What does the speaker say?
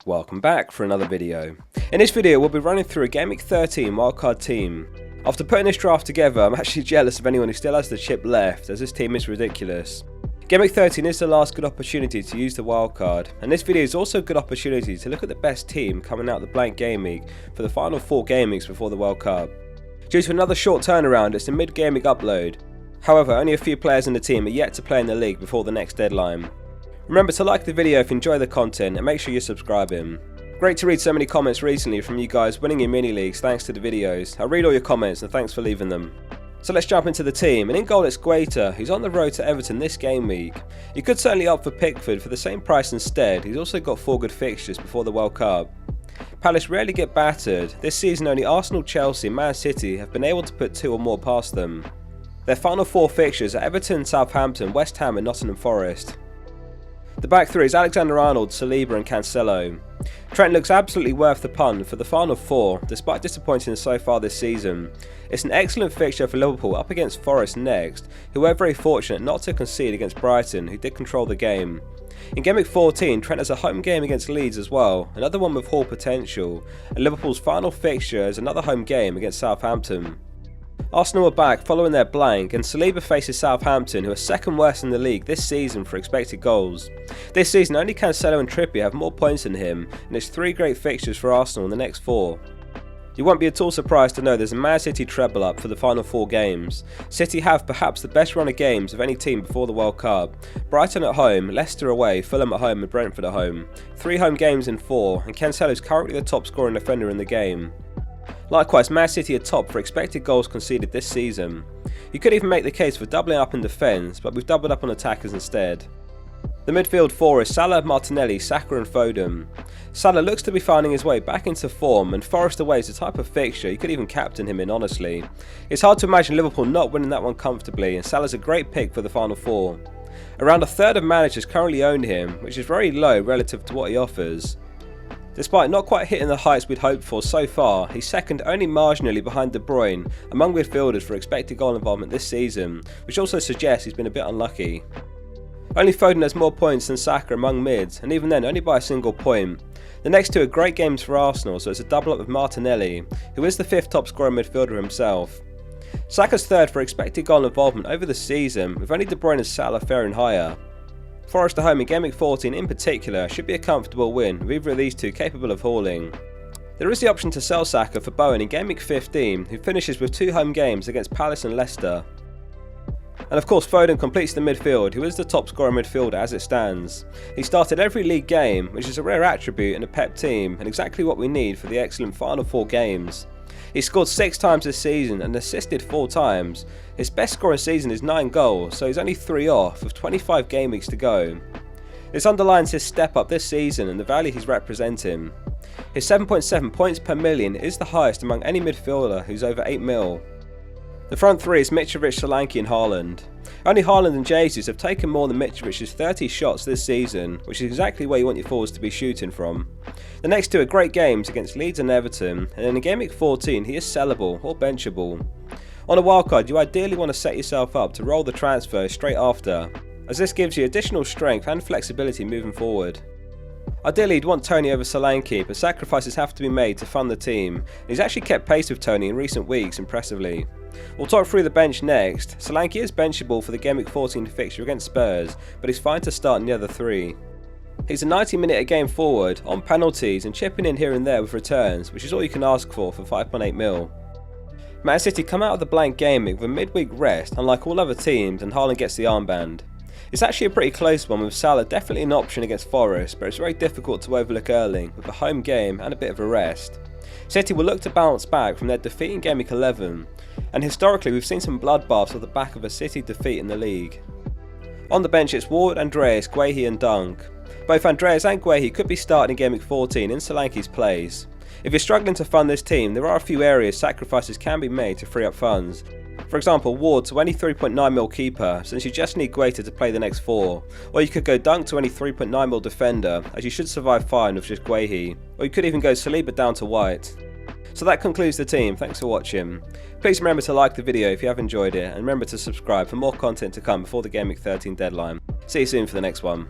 Welcome back for another video. In this video we'll be running through a Gameweek 13 wildcard team. After putting this draft together, I'm actually jealous of anyone who still has the chip left, as this team is ridiculous. Gameweek 13 is the last good opportunity to use the wildcard, and this video is also a good opportunity to look at the best team coming out the blank game week for the final 4 game weeks before the World Cup. Due to another short turnaround, it's a mid-game week upload. However, only a few players in the team are yet to play in the league before the next deadline. Remember to like the video if you enjoy the content and make sure you're subscribing. Great to read so many comments recently from you guys winning your mini leagues thanks to the videos. I read all your comments and thanks for leaving them. So let's jump into the team, and in goal it's Guaita, who's on the road to Everton this game week. You could certainly opt for Pickford for the same price instead. He's also got 4 good fixtures before the World Cup. Palace rarely get battered. This season only Arsenal, Chelsea and Man City have been able to put 2 or more past them. Their final 4 fixtures are Everton, Southampton, West Ham and Nottingham Forest. The back 3 is Alexander-Arnold, Saliba and Cancelo. Trent looks absolutely worth the punt for the final 4, despite disappointing so far this season. It's an excellent fixture for Liverpool up against Forest next, who were very fortunate not to concede against Brighton, who did control the game. In Gameweek 14, Trent has a home game against Leeds as well, another one with Hall potential, and Liverpool's final fixture is another home game against Southampton. Arsenal are back following their blank, and Saliba faces Southampton, who are second worst in the league this season for expected goals. This season only Cancelo and Trippier have more points than him, and it's 3 great fixtures for Arsenal in the next 4. You won't be at all surprised to know there's a Man City treble up for the final 4 games. City have perhaps the best run of games of any team before the World Cup. Brighton at home, Leicester away, Fulham at home and Brentford at home. 3 home games in 4, and Cancelo is currently the top scoring defender in the game. Likewise, Man City are top for expected goals conceded this season. You could even make the case for doubling up in defence, but we've doubled up on attackers instead. The midfield 4 is Salah, Martinelli, Saka and Foden. Salah looks to be finding his way back into form, and Forest away is the type of fixture you could even captain him in, honestly. It's hard to imagine Liverpool not winning that one comfortably, and Salah's a great pick for the final 4. Around a third of managers currently own him, which is very low relative to what he offers. Despite not quite hitting the heights we'd hoped for so far, he's second only marginally behind De Bruyne among midfielders for expected goal involvement this season, which also suggests he's been a bit unlucky. Only Foden has more points than Saka among mids, and even then only by a single point. The next 2 are great games for Arsenal, so it's a double up with Martinelli, who is the 5th top scorer midfielder himself. Saka's 3rd for expected goal involvement over the season, with only De Bruyne and Salah faring higher. Forest at home in Gameweek 14 in particular should be a comfortable win, with either of these 2 capable of hauling. There is the option to sell Saka for Bowen in Gameweek 15, who finishes with 2 home games against Palace and Leicester. And of course Foden completes the midfield, who is the top scorer midfielder as it stands. He started every league game, which is a rare attribute in a Pep team and exactly what we need for the excellent final 4 games. He scored 6 times this season and assisted 4 times. His best scoring season is 9 goals, so he's only 3 off with 25 game weeks to go. This underlines his step up this season and the value he's representing. His 7.7 points per million is the highest among any midfielder who's over 8 mil. The front 3 is Mitrovic, Solanke and Haaland. Only Haaland and Jesus have taken more than Mitrovic's 30 shots this season, which is exactly where you want your forwards to be shooting from. The next 2 are great games against Leeds and Everton, and in Gameweek 14 he is sellable or benchable. On a wildcard you ideally want to set yourself up to roll the transfer straight after, as this gives you additional strength and flexibility moving forward. Ideally you'd want Tony over Solanke, but sacrifices have to be made to fund the team, and he's actually kept pace with Tony in recent weeks impressively. We'll talk through the bench next. Solanke is benchable for the Gameweek 14 fixture against Spurs, but he's fine to start in the other 3. He's a 90-minute a game forward, on penalties and chipping in here and there with returns, which is all you can ask for 5.8 mil. Man City come out of the blank game week with a midweek rest unlike all other teams, and Haaland gets the armband. It's actually a pretty close one, with Salah definitely an option against Forest, but it's very difficult to overlook early with a home game and a bit of a rest. City will look to bounce back from their defeat in Gameweek 11, and historically we've seen some bloodbaths off the back of a City defeat in the league. On the bench it's Ward, Andreas, Guehi and Dunk. Both Andreas and Guehi could be starting in Gameweek 14 in Solanke's place. If you're struggling to fund this team, there are a few areas sacrifices can be made to free up funds. For example, Ward to any 3.9 mil keeper, since you just need Guaita to play the next 4. Or you could go Dunk to any 3.9 mil defender, as you should survive fine with just Guehi. Or you could even go Saliba down to White. So that concludes the team, thanks for watching. Please remember to like the video if you have enjoyed it, and remember to subscribe for more content to come before the Gameweek 13 deadline. See you soon for the next one.